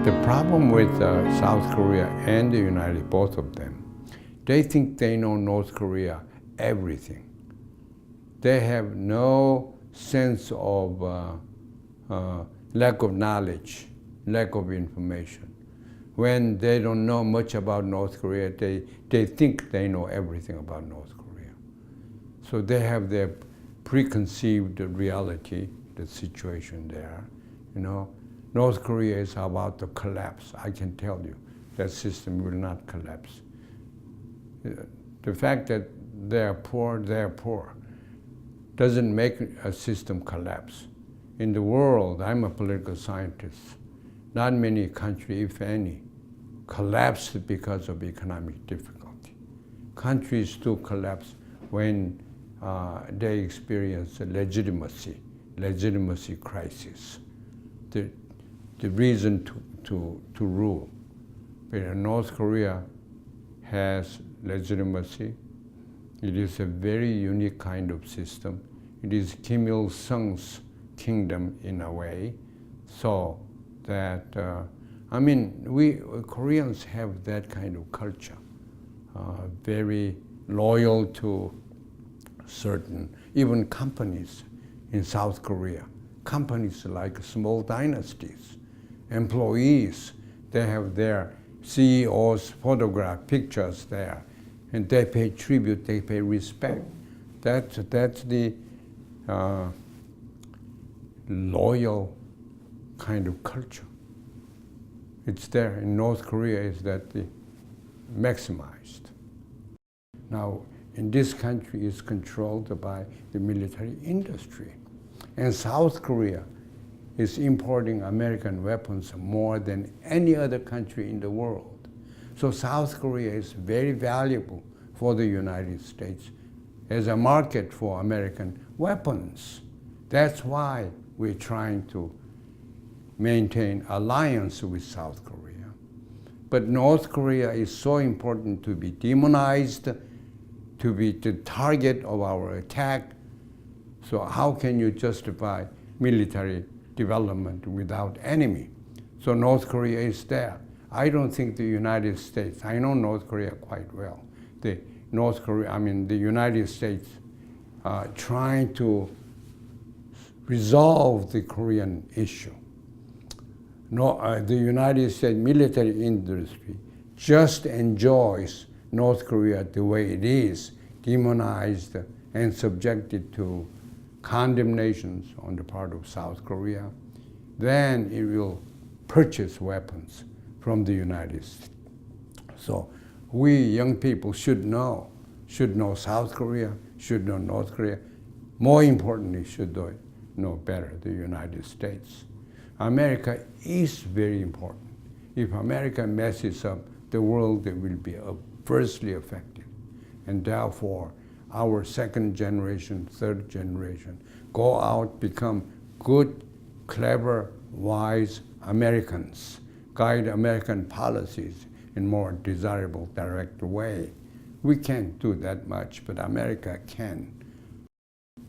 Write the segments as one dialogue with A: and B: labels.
A: The problem with South Korea and the United, both of them, they think they know North Korea everything. They have no sense of lack of knowledge, lack of information. When they don't know much about North Korea, they think they know everything about North Korea. So they have their preconceived reality, the situation there. You know, North Korea is about to collapse. I can tell you, that system will not collapse. The fact that they're poor, doesn't make a system collapse. In the world, I'm a political scientist, not many countries, if any, collapsed because of economic difficulty. Countries do collapse when they experience a legitimacy crisis, the reason to rule. But North Korea has legitimacy. It is a very unique kind of system. It is Kim Il-sung's kingdom in a way, so that, I mean, we Koreans have that kind of culture, very loyal to certain, even companies in South Korea. Companies like small dynasties, employees, they have their CEO's photograph, pictures there, and they pay tribute, they pay respect. That's the loyal kind of culture. It's there. In North Korea, is that the maximized. Now, in this country, it's controlled by the military industry. And South Korea is importing American weapons more than any other country in the world. So South Korea is very valuable for the United States as a market for American weapons. That's why we're trying to maintain alliance with South Korea. But North Korea is so important to be demonized, to be the target of our attack. So how can you justify military development without enemy? So North Korea is there. I don't think the United States, I know North Korea quite well. The United States trying to resolve the Korean issue. The United States military industry just enjoys North Korea the way it is, demonized and subjected to condemnations on the part of South Korea. Then it will purchase weapons from the United States. So we young people should know South Korea, should know North Korea. More importantly, should know better the United States. America is very important. If America messes up, the world will be adversely affected. And therefore, our second generation, third generation, go out, become good, clever, wise Americans, guide American policies in more desirable, direct way. We can't do that much, but America can.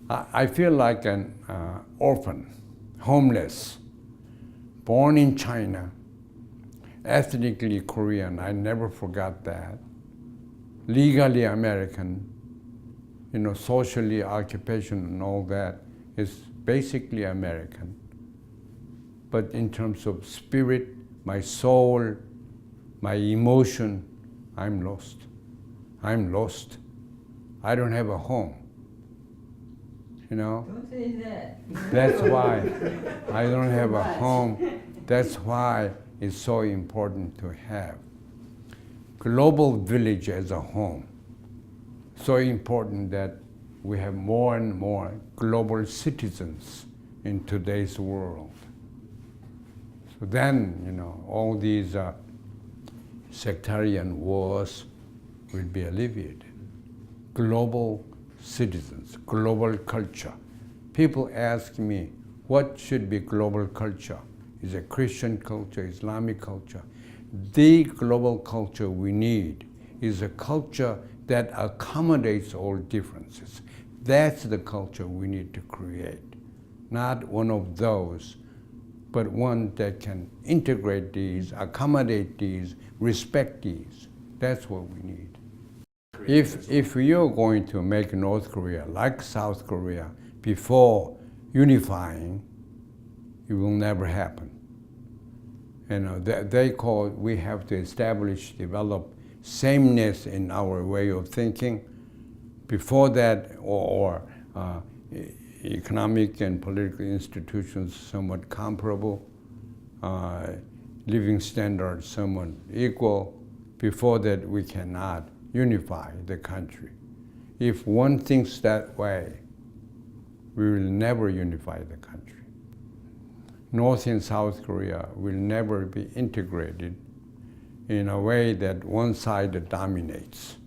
A: I feel like an orphan, homeless, born in China, ethnically Korean, I never forgot that, legally American, you know, socially, occupation and all that is basically American. But in terms of spirit, my soul, my emotion, I'm lost. I'm lost. I don't have a home. You know?
B: Don't say that.
A: That's why I don't have a home. That's why it's so important to have global village as a home. So important that we have more and more global citizens in today's world. So then, you know, all these sectarian wars will be alleviated. Global citizens, global culture. People ask me, what should be global culture? Is it Christian culture, Islamic culture? The global culture we need is a culture that accommodates all differences. That's the culture we need to create, not one of those but one that can integrate these, accommodate these, respect these. That's what we need. If you're going to make North Korea like South Korea before unifying, it will never happen. You know, we have to establish, develop sameness in our way of thinking. Before that, or economic and political institutions somewhat comparable, living standards somewhat equal. Before that, we cannot unify the country. If one thinks that way, we will never unify the country. North and South Korea will never be integrated in a way that one side dominates.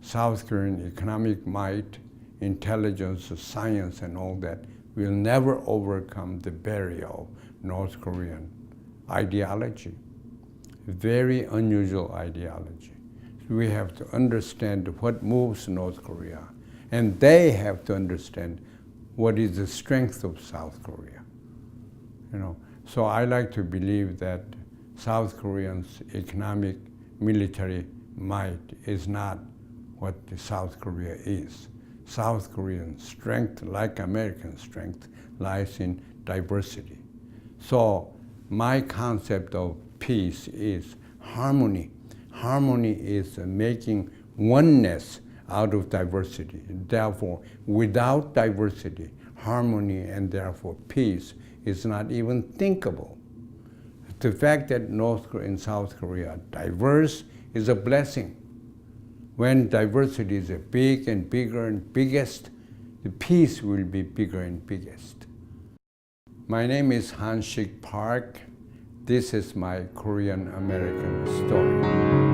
A: South Korean economic might, intelligence, science, and all that will never overcome the barrier of North Korean ideology. Very unusual ideology. We have to understand what moves North Korea, and they have to understand what is the strength of South Korea. You know, so I like to believe that South Koreans' economic, military might is not what the South Korea is. South Korean strength, like American strength, lies in diversity. So my concept of peace is harmony. Harmony is making oneness out of diversity. Therefore, without diversity, harmony and therefore peace is not even thinkable. The fact that North Korea and South Korea are diverse is a blessing. When diversity is big and bigger and biggest, the peace will be bigger and biggest. My name is Shik Park. This is my Korean-American story.